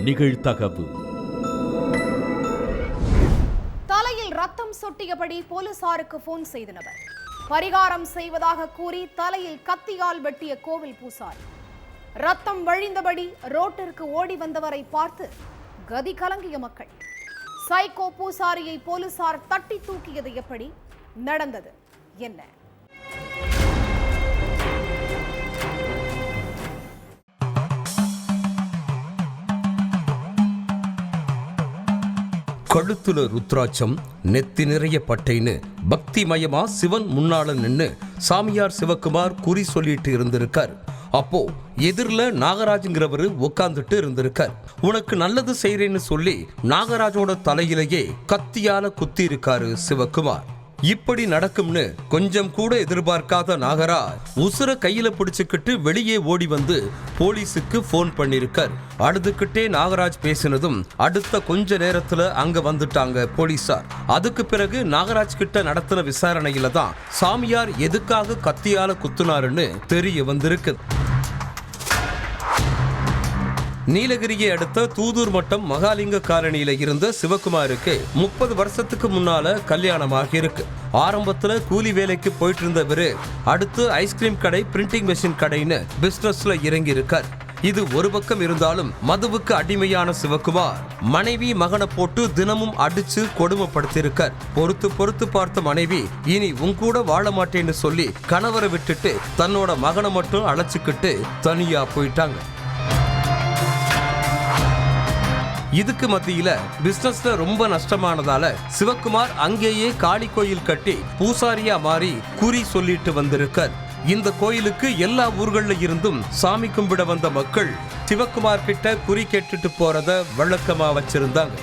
நிகழ்தகவு. தலையில் ரத்தம் சொட்டியபடி போலீசாருக்கு போன் செய்த நபர் பரிகாரம் செய்வதாக கூறி தலையில் கத்தியால் வெட்டிய கோவில் பூசாரி. ரத்தம் வழிந்தபடி ரோட்டிற்கு ஓடி வந்தவரை பார்த்து கதி கலங்கிய மக்கள். சைக்கோ பூசாரியை போலீசார் தட்டி தூக்கியது எப்படி நடந்தது என்ன? கழுத்துல ருத்ராட்சம், நெத்தி நிறைய பட்டைன்னு பக்திமயமா சிவன் முன்னால நின்னு சாமியார் சிவகுமார் குறி சொல்லிட்டு இருந்திருக்கார். அப்போ எதிரில நாகராஜுங்கிறவரு உட்காந்துட்டு இருந்திருக்கார். உனக்கு நல்லது செய்யறேன்னு சொல்லி நாகராஜோட தலையிலேயே கத்தியால குத்தி இருக்காரு சிவகுமார். இப்படி நடக்கும்னு கொஞ்சம் கூட எதிர்பார்க்காத நாகராஜ் உசுர கையில பிடிச்சுக்கிட்டு வெளியே ஓடி வந்து போலீஸுக்கு போன் பண்ணிருக்கார். அழுதுகிட்டே நாகராஜ் பேசினதும் அடுத்த கொஞ்ச நேரத்துல அங்க வந்துட்டாங்க போலீசார். அதுக்கு பிறகு நாகராஜ் கிட்ட நடத்தின விசாரணையில தான் சாமியார் எதுக்காக கத்தியால குத்துனாருன்னு தெரிய வந்திருக்கு. நீலகிரியை அடுத்த தூதூர் மட்டம் மகாலிங்க காலனியில இருந்த சிவகுமாருக்கு 30 வருஷத்துக்கு முன்னால கல்யாணமாக இருக்கு. ஆரம்பத்துல கூலி வேலைக்கு போயிட்டு இருந்தவரு அடுத்து ஐஸ்கிரீம் கடை, பிரிண்டிங் மெஷின் கடைன்னு பிசினஸ்ல இறங்கி இருக்கார். இது ஒரு பக்கம் இருந்தாலும் மதுவுக்கு அடிமையான சிவகுமார் மனைவி மகனை போட்டு தினமும் அடிச்சு கொடுமைப்படுத்தியிருக்கார். பொறுத்து பார்த்த மனைவி இனி உங்கூட வாழ மாட்டேன்னு சொல்லி கணவரை விட்டுட்டு தன்னோட மகனை மட்டும் அழைச்சிக்கிட்டு தனியா போயிட்டாங்க. இதுக்கு மத்தியில பிசினஸ்ல ரொம்ப நஷ்டமானதால சிவகுமார் அங்கேயே காளி கோயில் கட்டி பூசாரியா மாறி குறி சொல்லிட்டு வந்திருக்கார். இந்த கோயிலுக்கு எல்லா ஊர்கள்ல இருந்தும் சாமி கும்பிட வந்த மக்கள் சிவகுமார் கிட்ட குறி கேட்டுட்டு போறத வழக்கமா வச்சிருந்தாங்க.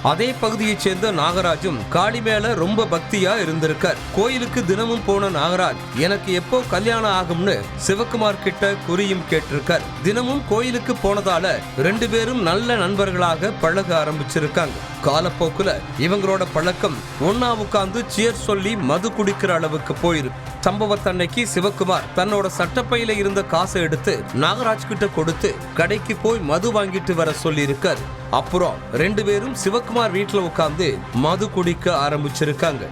அதே பகுதியைச் சேர்ந்த நாகராஜும் காளி மேல ரொம்ப பக்தியா இருந்திருக்கார். கோயிலுக்கு தினமும் போன நாகராஜ் எனக்கு எப்போ கல்யாணம் ஆகும்னு சிவகுமார் கிட்ட குறியும் கேட்டிருக்கார். தினமும் கோயிலுக்கு போனதால 2 பேரும் நல்ல நண்பர்களாக பழக ஆரம்பிச்சிருக்காங்க. காலப்போக்குல இவங்களோட பழக்கம் ஒன்னா உட்கார்ந்து சியர் சொல்லி மது குடிக்கிற அளவுக்கு போயிருக்கு. சம்பவத்தன்னைக்கு சிவகுமார் தன்னோட சட்டப்பையில இருந்த காசை எடுத்து நாகராஜ் கிட்ட கொடுத்து கடைக்கு போய் மது வாங்கிட்டு வர சொல்லி இருக்காரு. அப்புறம் 2 பேரும் சிவகுமார் வீட்டுல உட்கார்ந்து மது குடிக்க ஆரம்பிச்சிருக்காங்க.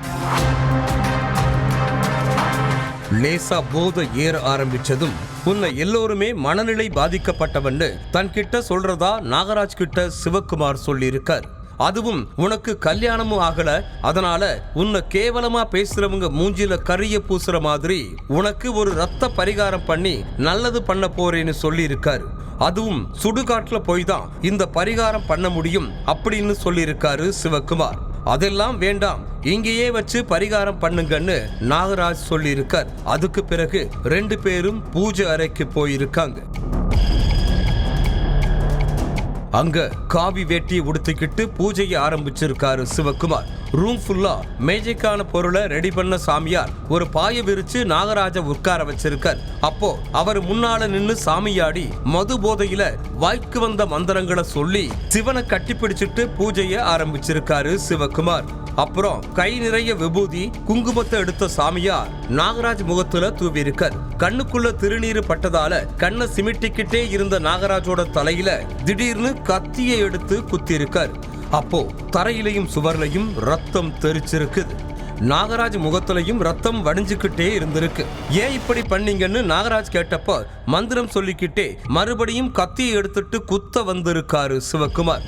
லேசா போதை ஏற ஆரம்பிச்சதும் உன்னை எல்லோருமே மனநிலை பாதிக்கப்பட்டவன்னு தன்கிட்ட சொல்றதா நாகராஜ் கிட்ட சிவகுமார் சொல்லி இருக்கார். அதுவும் உனக்கு கல்யாணமும் ஆகல, அதனால உன்னை கேவலமா பேசுறவங்க மூஞ்சில கரிய பூசுற மாதிரி உனக்கு ஒரு ரத்த பரிகாரம் பண்ணி நல்லது பண்ண போறேன்னு சொல்லி இருக்காரு. அதுவும் சுடுகாட்டுல போய் தான் இந்த பரிகாரம் பண்ண முடியும் அப்படின்னு சொல்லி இருக்காரு சிவகுமார். அதெல்லாம் வேண்டாம், இங்கேயே வச்சு பரிகாரம் பண்ணுங்கன்னு நாகராஜ் சொல்லி இருக்கார். அதுக்கு பிறகு 2 பேரும் பூஜை அறைக்கு போயிருக்காங்க. அங்க காவி வேட்டியை உடுத்திக்கிட்டு பூஜையை ஆரம்பிச்சிருக்காரு சிவகுமார். ரூம் ஃபுல்லா மேஜைக்கான பொருளை ரெடி பண்ண சாமியார் ஒரு பாய விரிச்சு நாகராஜ உட்கார வச்சிருக்கார். அப்போ அவர் முன்னால நின்னு சாமியாடி மது போதையில வாய்க்கு வந்த மந்திரங்களை சொல்லி சிவனை கட்டி பிடிச்சிட்டு பூஜையை ஆரம்பிச்சிருக்காரு சிவகுமார். அப்புறம் கை நிறைய விபூதி குங்குமத்தை எடுத்த சாமியார் நாகராஜ் முகத்துல தூவி இருக்கார். கண்ணுக்குள்ள திருநீர் பட்டதால கண்ணை சிமிட்டிக்கிட்டே இருந்த நாகராஜோட தலையில திடீர்னு கத்தியை எடுத்து குத்தி இருக்கார். அப்போ தரையிலையும் சுவர்லையும் ரத்தம் தெரிச்சிருக்குது. நாகராஜ் முகத்திலையும் ரத்தம் வடிஞ்சுக்கிட்டே இருந்திருக்கு. ஏன் இப்படி பண்ணீங்கன்னு நாகராஜ் கேட்டப்ப மந்திரம் சொல்லிக்கிட்டே மறுபடியும் கத்தியை எடுத்துட்டு குத்த வந்திருக்காரு சிவகுமார்.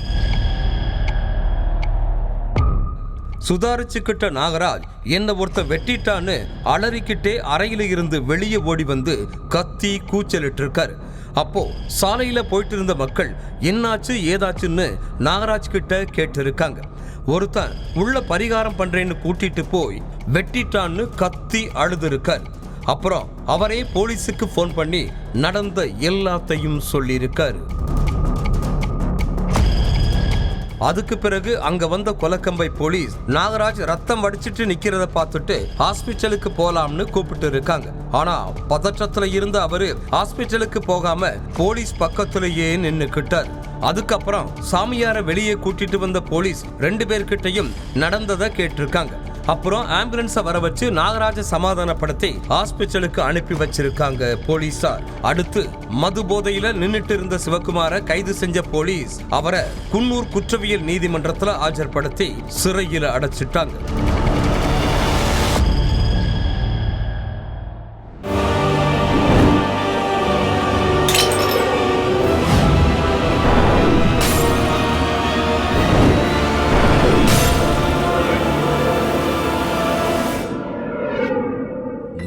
சுதாரிச்சுக்கிட்ட நாகராஜ் என்ன ஒருத்த வெட்டிட்டான்னு அலறிக்கிட்டே அறையில இருந்து வெளியே ஓடி வந்து கத்தி கூச்சலிட்டு இருக்காரு. அப்போ சாலையில போயிட்டு இருந்த மக்கள் என்னாச்சு ஏதாச்சுன்னு நாகராஜ் கிட்ட கேட்டு இருக்காங்க. ஒருத்தன் உள்ள பரிகாரம் பண்றேன்னு கூட்டிட்டு போய் வெட்டிட்டான்னு கத்தி அழுது இருக்கார். அப்புறம் அவரே போலீஸுக்கு போன் பண்ணி நடந்த எல்லாத்தையும் சொல்லி இருக்காரு. அதுக்கு பிறகு அங்க வந்த கொலக்கம்பை போலீஸ் நாகராஜ் ரத்தம் வடிச்சிட்டு நிக்கிறத பார்த்துட்டு ஹாஸ்பிட்டலுக்கு போலாம்னு கூப்பிட்டு இருக்காங்க. ஆனா பதற்றத்துல இருந்த அவரு ஹாஸ்பிட்டலுக்கு போகாம போலீஸ் பக்கத்திலேயே நின்னுக்கிட்டார். அதுக்கப்புறம் சாமியார வெளியே கூட்டிட்டு வந்த போலீஸ் 2 பேர்கிட்டையும் நடந்ததை கேட்டிருக்காங்க. அப்புறம் ஆம்புலன்ஸ வர வச்சு நாகராஜ சமாதானப்படுத்தி ஹாஸ்பிட்டலுக்கு அனுப்பி வச்சிருக்காங்க போலீசார். அடுத்து மது போதையில நின்னுட்டு இருந்த சிவகுமாரை கைது செஞ்ச போலீஸ் அவரை குன்னூர் குற்றவியல் நீதிமன்றத்துல ஆஜர்படுத்தி சிறையில அடைச்சிட்டாங்க.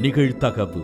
நிகழ்தகவு